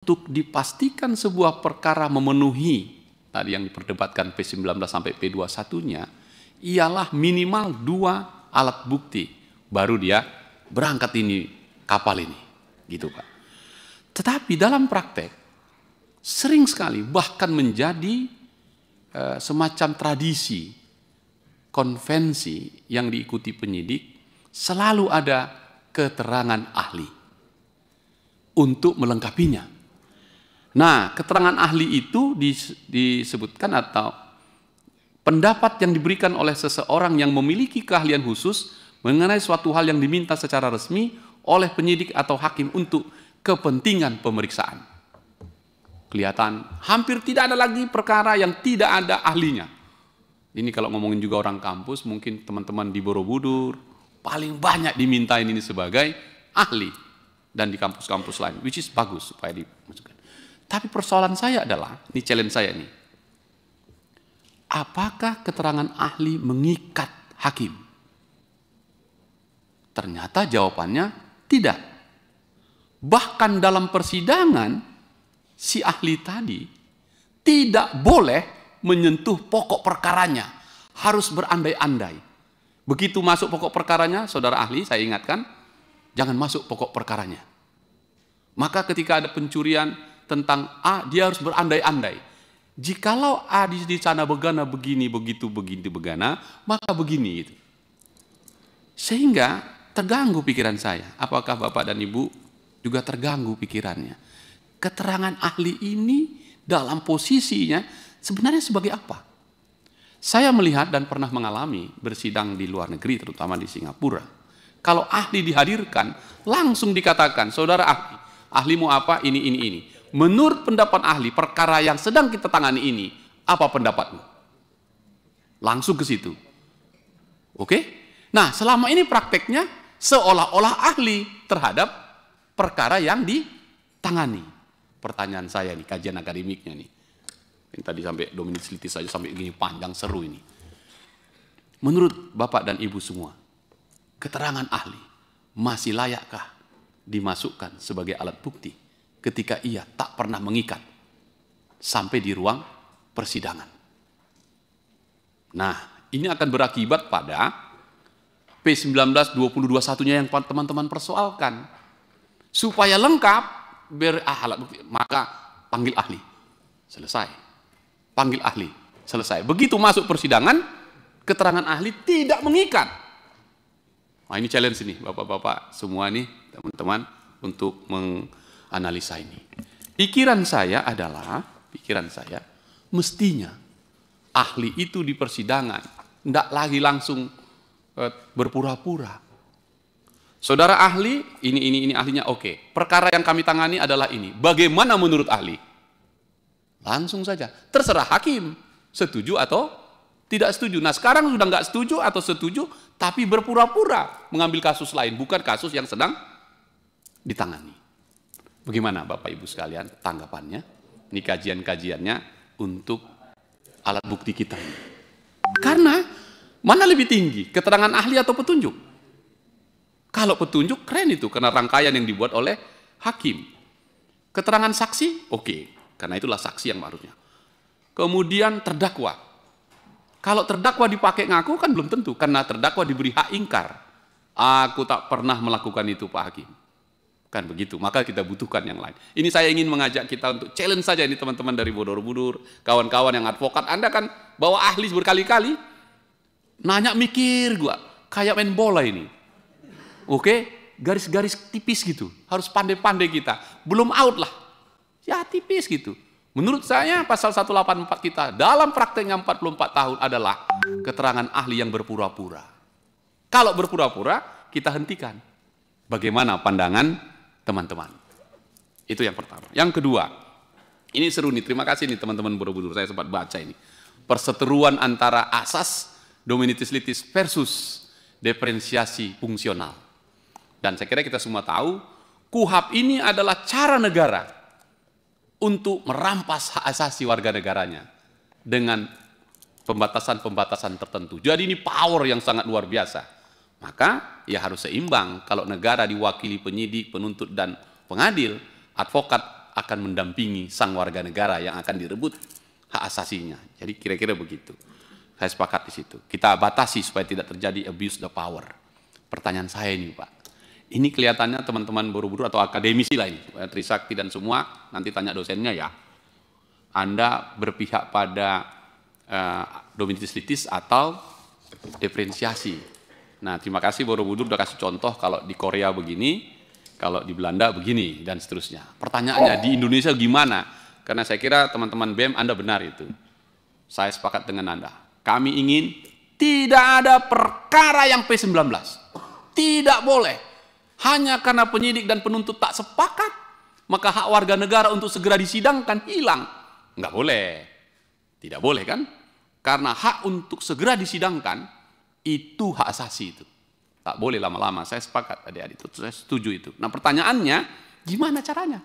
untuk dipastikan sebuah perkara memenuhi tadi yang diperdebatkan P19 sampai P21-nya, ialah minimal 2 alat bukti baru dia berangkat ini kapal ini, gitu Pak. Tetapi dalam praktek sering sekali bahkan menjadi semacam tradisi, konvensi yang diikuti penyidik, selalu ada keterangan ahli untuk melengkapinya. Nah, keterangan ahli itu disebutkan atau pendapat yang diberikan oleh seseorang yang memiliki keahlian khusus mengenai suatu hal yang diminta secara resmi oleh penyidik atau hakim untuk kepentingan pemeriksaan. Kelihatan hampir tidak ada lagi perkara yang tidak ada ahlinya. Ini kalau ngomongin juga orang kampus, mungkin teman-teman di Borobudur paling banyak dimintain ini sebagai ahli, dan di kampus-kampus lain, which is bagus supaya dimasukkan. Tapi persoalan saya adalah, ini challenge saya nih, apakah keterangan ahli mengikat hakim? Ternyata jawabannya tidak. Bahkan dalam persidangan, si ahli tadi tidak boleh menyentuh pokok perkaranya, harus berandai-andai. Begitu masuk pokok perkaranya, saudara ahli, saya ingatkan, jangan masuk pokok perkaranya. Maka ketika ada pencurian tentang A, dia harus berandai-andai. Jikalau A di sana begana begini, begitu, begana, maka begini. Gitu. Sehingga terganggu pikiran saya. Apakah Bapak dan Ibu juga terganggu pikirannya? Keterangan ahli ini dalam posisinya sebenarnya sebagai apa? Saya melihat dan pernah mengalami bersidang di luar negeri, terutama di Singapura. Kalau ahli dihadirkan, langsung dikatakan, saudara ahli, ahlimu apa? Ini. Menurut pendapat ahli, perkara yang sedang kita tangani ini, apa pendapatmu? Langsung ke situ. Oke? Nah, selama ini prakteknya seolah-olah ahli terhadap perkara yang ditangani. Pertanyaan saya nih, kajian akademiknya nih. Yang tadi sampai Dominic Litis saja sampai gini panjang, seru ini. Menurut Bapak dan Ibu semua, keterangan ahli masih layakkah dimasukkan sebagai alat bukti ketika ia tak pernah mengikat sampai di ruang persidangan? Nah, ini akan berakibat pada P19 2021-nya yang teman-teman persoalkan. Supaya lengkap alat bukti, maka panggil ahli. Selesai. Panggil ahli. Selesai. Begitu masuk persidangan, keterangan ahli tidak mengikat. Nah, ini challenge ini, Bapak-bapak semua nih, teman-teman, untuk menganalisa ini. Pikiran saya adalah, mestinya ahli itu di persidangan tidak lagi langsung berpura-pura. Saudara ahli, ini ahlinya, oke. Perkara yang kami tangani adalah ini. Bagaimana menurut ahli? Langsung saja. Terserah hakim, setuju atau tidak setuju. Nah, sekarang sudah nggak setuju atau setuju, tapi berpura-pura mengambil kasus lain, bukan kasus yang sedang ditangani. Bagaimana Bapak Ibu sekalian tanggapannya? Ini kajian-kajiannya untuk alat bukti kita ini. Karena mana lebih tinggi, keterangan ahli atau petunjuk? Kalau petunjuk keren itu, karena rangkaian yang dibuat oleh hakim. Keterangan saksi, oke, karena itulah saksi yang harusnya. Kemudian terdakwa. Kalau terdakwa dipakai ngaku kan belum tentu, karena terdakwa diberi hak ingkar. Aku tak pernah melakukan itu Pak Hakim. Kan begitu, maka kita butuhkan yang lain. Ini saya ingin mengajak kita untuk challenge saja ini teman-teman dari Borobudur, kawan-kawan yang advokat. Anda kan bawa ahli berkali-kali, nanya mikir gua, kayak main bola ini. Oke, garis-garis tipis gitu, harus pandai-pandai kita. Belum out lah, ya tipis gitu. Menurut saya pasal 184 kita dalam prakteknya 44 tahun adalah keterangan ahli yang berpura-pura. Kalau berpura-pura, kita hentikan. Bagaimana pandangan teman-teman? Itu yang pertama. Yang kedua, ini seru nih, terima kasih nih teman-teman Borobudur, saya sempat baca ini. Perseteruan antara asas Dominicis Litis versus diferensiasi fungsional. Dan saya kira kita semua tahu, KUHP ini adalah cara negara untuk merampas hak asasi warga negaranya dengan pembatasan-pembatasan tertentu. Jadi ini power yang sangat luar biasa. Maka ya harus seimbang. Kalau negara diwakili penyidik, penuntut, dan pengadil, advokat akan mendampingi sang warga negara yang akan direbut hak asasinya. Jadi kira-kira begitu. Saya sepakat di situ. Kita batasi supaya tidak terjadi abuse the power. Pertanyaan saya ini Pak, ini kelihatannya teman-teman Borobudur atau akademisi lah ini, Trisakti dan semua, nanti tanya dosennya ya. Anda berpihak pada dominitis litis atau diferensiasi. Nah, terima kasih Borobudur udah kasih contoh kalau di Korea begini, kalau di Belanda begini, dan seterusnya. Pertanyaannya, di Indonesia gimana? Karena saya kira teman-teman BEM Anda benar itu. Saya sepakat dengan Anda. Kami ingin tidak ada perkara yang P19. Tidak boleh. Hanya karena penyidik dan penuntut tak sepakat, maka hak warga negara untuk segera disidangkan hilang. Nggak boleh. Tidak boleh kan? Karena hak untuk segera disidangkan, itu hak asasi itu. Tak boleh lama-lama, saya sepakat adik-adik itu, saya setuju itu. Nah pertanyaannya, gimana caranya?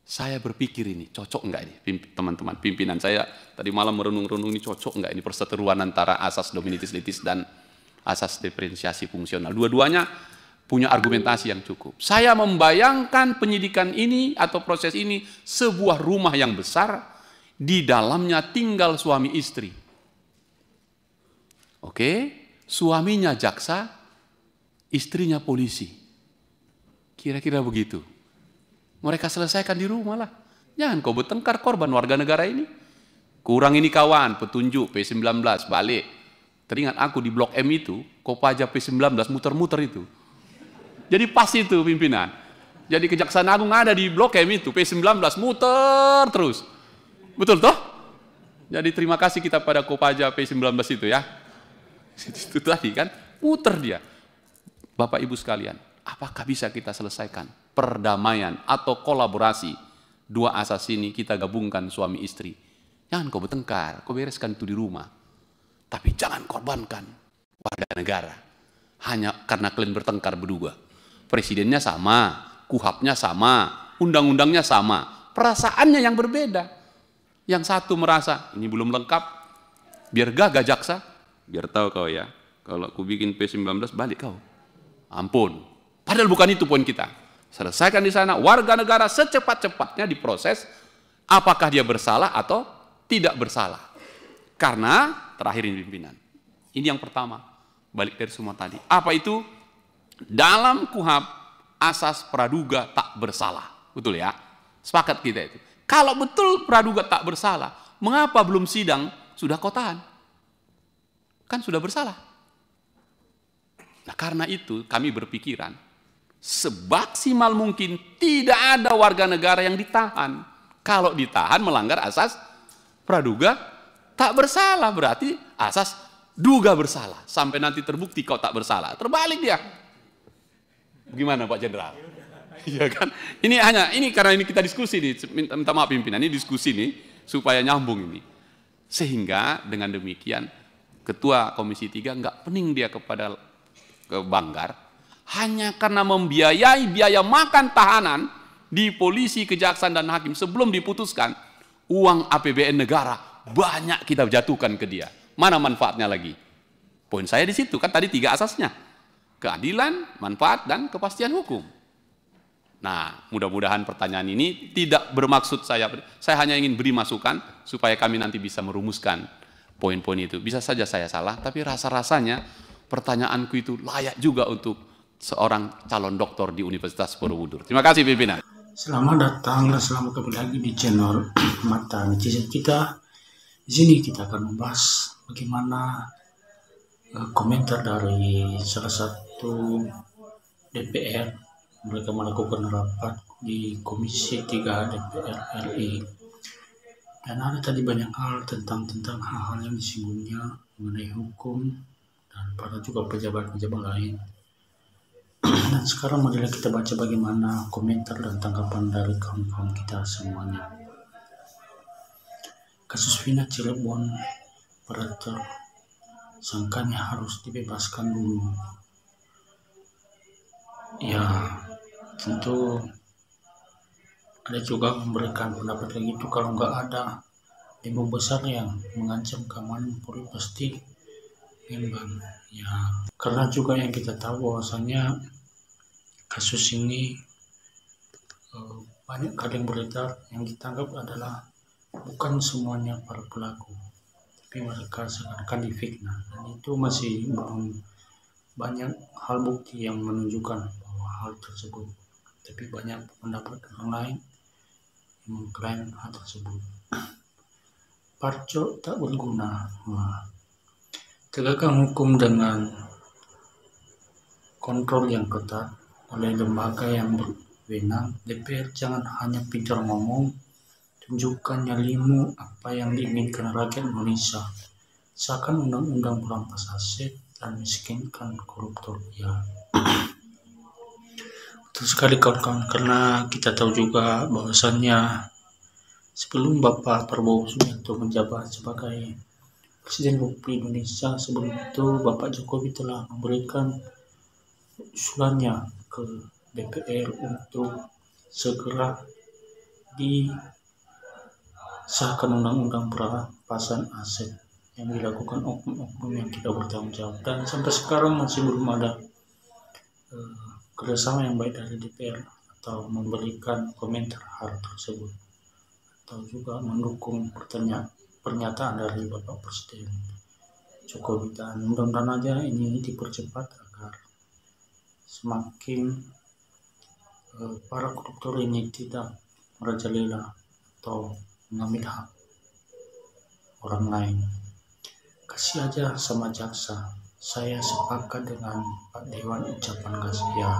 Saya berpikir ini, cocok enggak ini teman-teman, pimpinan saya tadi malam merenung-renung ini cocok enggak ini perseteruan antara asas dominitis litis dan asas diferensiasi fungsional. Dua-duanya punya argumentasi yang cukup. Saya membayangkan penyidikan ini atau proses ini sebuah rumah yang besar, di dalamnya tinggal suami istri. Oke, suaminya jaksa, istrinya polisi. Kira-kira begitu. Mereka selesaikan di rumah lah. Jangan kau bertengkar korban warga negara ini. Kurang ini kawan, petunjuk P19 balik. Teringat aku di Blok M itu, Kopaja P19 muter-muter itu. Jadi pas itu pimpinan. Jadi Kejaksaan Agung ada di Blok M itu, P19 muter terus. Betul toh? Jadi terima kasih kita pada Kopaja P19 itu ya. Itu tadi kan, muter dia. Bapak Ibu sekalian, apakah bisa kita selesaikan perdamaian atau kolaborasi dua asas ini kita gabungkan suami istri? Jangan kau bertengkar, kau bereskan itu di rumah. Tapi jangan korbankan warga negara hanya karena kalian bertengkar berdua. Presidennya sama, KUHAP-nya sama, undang-undangnya sama, perasaannya yang berbeda. Yang satu merasa ini belum lengkap, biar gagah jaksa, biar tahu kau ya, kalau aku bikin P19 balik kau. Ampun. Padahal bukan itu poin kita. Selesaikan di sana, warga negara secepat-cepatnya diproses apakah dia bersalah atau tidak bersalah. Karena terakhir ini pimpinan. Ini yang pertama, balik dari semua tadi. Apa itu? Dalam KUHAP asas praduga tak bersalah. Betul ya? Sepakat kita itu. Kalau betul praduga tak bersalah, mengapa belum sidang sudah kau tahan? Kan sudah bersalah. Nah, karena itu kami berpikiran semaksimal mungkin tidak ada warga negara yang ditahan. Kalau ditahan melanggar asas praduga tak bersalah, berarti asas duga bersalah. Sampai nanti terbukti kau tak bersalah, terbalik dia. Gimana Pak Jenderal? Iya kan? Ini karena ini kita diskusi nih, minta maaf pimpinan, ini diskusi nih supaya nyambung ini. Sehingga dengan demikian Ketua Komisi 3 nggak pening dia kepada ke Banggar hanya karena membiayai biaya makan tahanan di polisi, kejaksaan dan hakim sebelum diputuskan. Uang APBN negara banyak kita jatuhkan ke dia. Mana manfaatnya lagi? Poin saya di situ kan tadi 3 asasnya. Keadilan, manfaat dan kepastian hukum. Nah, mudah-mudahan pertanyaan ini tidak bermaksud saya hanya ingin beri masukan supaya kami nanti bisa merumuskan poin-poin itu. Bisa saja saya salah, tapi rasa-rasanya pertanyaanku itu layak juga untuk seorang calon doktor di Universitas Borobudur. Terima kasih pimpinan. Selamat datang dan selamat kembali lagi di channel Mata Netizen kita. Di sini kita akan membahas bagaimana komentar dari salah satu DPR. Mereka melakukan rapat di Komisi 3 DPR RI. Dan ada tadi banyak hal tentang hal-hal yang disinggungnya mengenai hukum dan pada juga pejabat-pejabat lain. Dan sekarang marilah kita baca bagaimana komentar dan tanggapan dari kawan-kawan kita semuanya. Kasus Vina Cirebon, operator sangkanya harus dibebaskan dulu. Ya, tentu ada juga memberikan pendapat kayak gitu. Kalau nggak ada demo besar yang mengancam keamanan Polri pasti memang ya, karena juga yang kita tahu bahwasanya kasus ini banyak kali yang beredar yang ditangkap adalah bukan semuanya para pelaku, tapi mereka seakan difitnah, dan itu masih belum banyak hal bukti yang menunjukkan bahwa hal tersebut. Tapi banyak pendapat orang lain yang mengklaim hal tersebut. Parco tak berguna. Tegakkan hukum dengan kontrol yang ketat oleh lembaga yang berwenang. DPR jangan hanya pintar ngomong, tunjukkan nyalimu apa yang diinginkan rakyat Indonesia. Seakan undang-undang merampas aset dan miskinkan koruptor. Ya, betul sekali kawan-kawan, karena kita tahu juga bahwasannya sebelum Bapak Prabowo Subianto menjabat sebagai Presiden Republik Indonesia, sebelum itu Bapak Jokowi telah memberikan usulannya ke DPR untuk segera disahkan undang-undang perampasan aset yang dilakukan oknum-oknum yang tidak bertanggung jawab, dan sampai sekarang masih belum ada kerjasama yang baik dari DPR atau memberikan komentar hal tersebut atau juga mendukung pernyataan dari Bapak Presiden Jokowi. Dan mudah-mudahan aja ini dipercepat agar semakin para koruptor ini tidak merajalela atau mengambil hak orang lain. Kasih aja sama jaksa. Saya sepakat dengan Pak Dewan ucapan ya.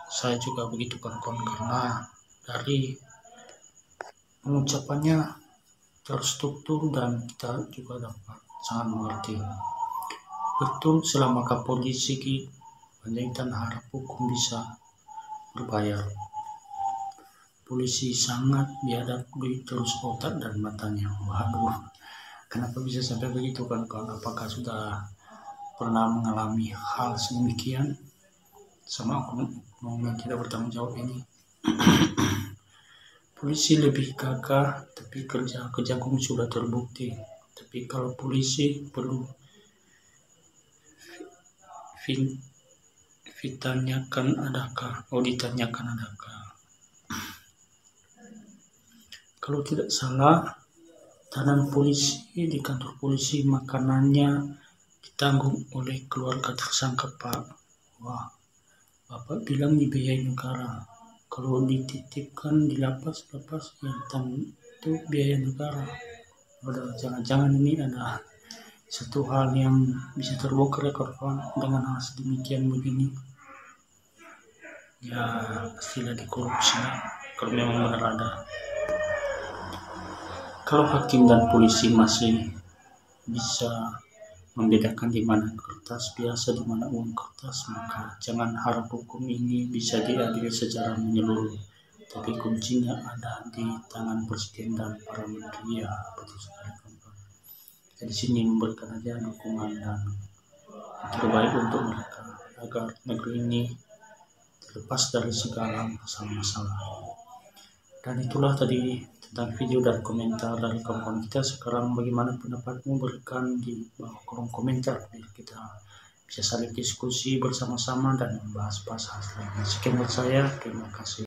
Saya juga begitu kawan-kawan, karena dari pengucapannya terstruktur dan kita juga dapat sangat mengerti. Betul, selama Kapolri Sigit Panjaitan harap hukum bisa berbayar. Polisi sangat biadab, duit terus otak dan matanya. Waduh, kenapa bisa sampai begitu kawan-kawan? Apakah sudah pernah mengalami hal sedemikian sama oknum yang tidak bertanggung jawab ini? Polisi lebih gagah, tapi kerja kejagung sudah terbukti. Tapi kalau polisi perlu ditanyakan adakah? Kalau tidak salah, tahanan polisi di kantor polisi makanannya ditanggung oleh keluarga tersangka Pak. Wah, Bapak bilang dibiayai negara. Kalau dititipkan di lapas yang itu biaya negara. Jangan-jangan ini ada satu hal yang bisa terbongkar ya kawan, dengan hal sedemikian begini. Ya, pastilah dikorupsi kalau memang benar ada. Kalau hakim dan polisi masih bisa membedakan di mana kertas biasa, di mana uang kertas, maka jangan harap hukum ini bisa diadili secara menyeluruh. Tapi kuncinya ada di tangan Presiden dan para menteri. Ya, betul sekali kawan. Di sini memberikan aja dukungan dan terbaik untuk mereka agar negeri ini terlepas dari segala masalah-masalah. Dan itulah tadi tentang video dan komentar dari kawan-kawan kita. Sekarang bagaimana pendapatmu? Berikan di bawah kolom komentar biar kita bisa saling diskusi bersama-sama dan membahas hal lainnya. Sekian buat saya, terima kasih.